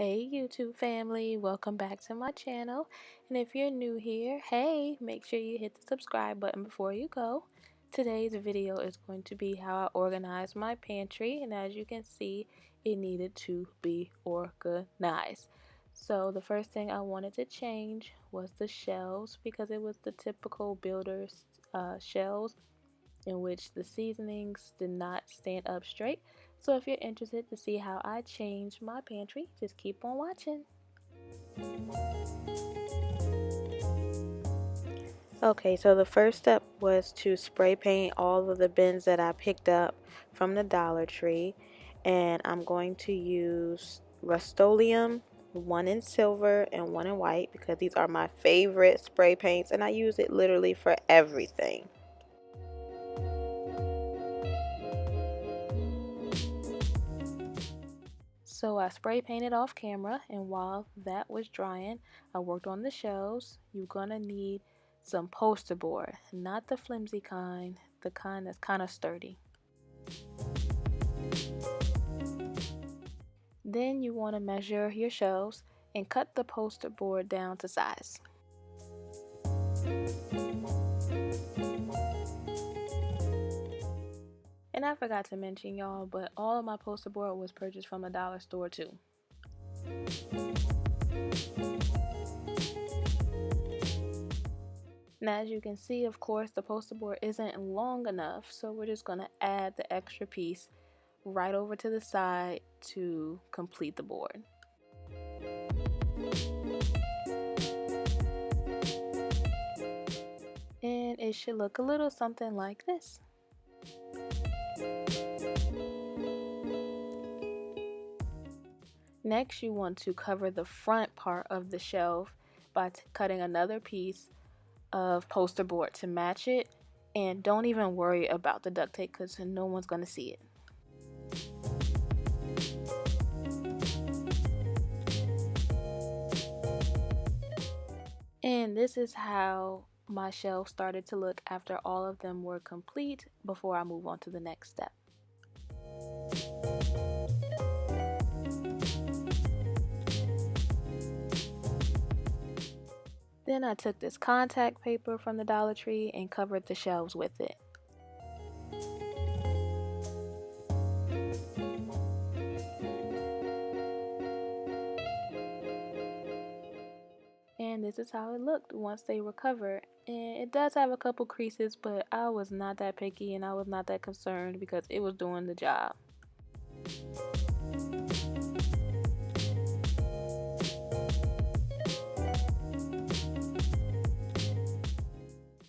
Hey YouTube family, welcome back to my channel. And if you're new here, hey, make sure you hit the subscribe button before you go. Today's video is going to be how I organize my pantry, and as you can see, it needed to be organized. So the first thing I wanted to change was the shelves because it was the typical builder's shelves in which the seasonings did not stand up straight. So if you're interested to see how I changed my pantry, just keep on watching. Okay, so the first step was to spray paint all of the bins that I picked up from the Dollar Tree, and I'm going to use Rust-Oleum, one in silver and one in white, because these are my favorite spray paints and I use it literally for everything. So I spray painted off camera, and while that was drying, I worked on the shelves. You're gonna need some poster board, not the flimsy kind, the kind that's kind of sturdy. Then you want to measure your shelves and cut the poster board down to size. And I forgot to mention y'all, but all of my poster board was purchased from a dollar store too. Now as you can see, of course, the poster board isn't long enough, so we're just going to add the extra piece right over to the side to complete the board. And it should look a little something like this. Next, you want to cover the front part of the shelf by cutting another piece of poster board to match it, and don't even worry about the duct tape because no one's going to see it. And this is how my shelf started to look after all of them were complete before I move on to the next step. Then I took this contact paper from the Dollar Tree and covered the shelves with it. And this is how it looked once they were covered. And it does have a couple creases, but I was not that picky and I was not that concerned because it was doing the job.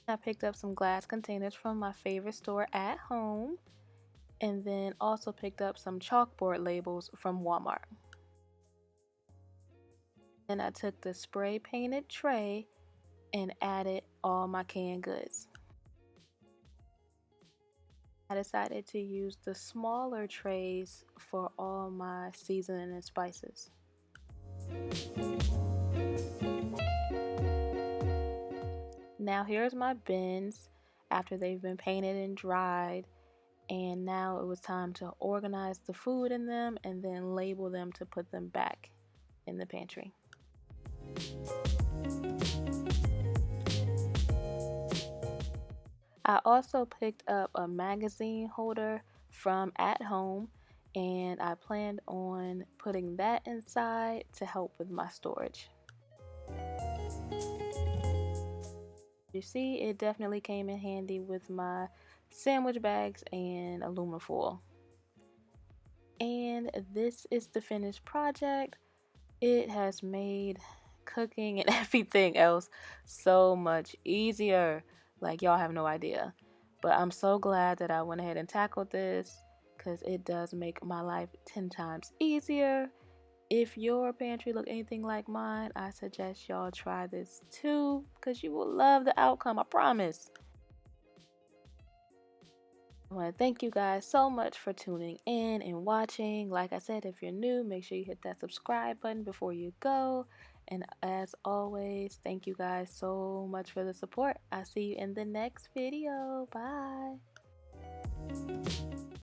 I picked up some glass containers from my favorite store at home, and then also picked up some chalkboard labels from Walmart. Then I took the spray painted tray and added all my canned goods. I decided to use the smaller trays for all my seasoning and spices. Now here's my bins after they've been painted and dried, and now it was time to organize the food in them and then label them to put them back in the pantry. I also picked up a magazine holder from At Home, and I planned on putting that inside to help with my storage. You see, it definitely came in handy with my sandwich bags and aluminum foil. And this is the finished project. It has made cooking and everything else so much easier. Like, y'all have no idea. But I'm so glad that I went ahead and tackled this because it does make my life 10 times easier. If your pantry look anything like mine, I suggest y'all try this too because you will love the outcome, I promise. I want to thank you guys so much for tuning in and watching. Like I said, if you're new, make sure you hit that subscribe button before you go. And as always, thank you guys so much for the support. I'll see you in the next video. Bye.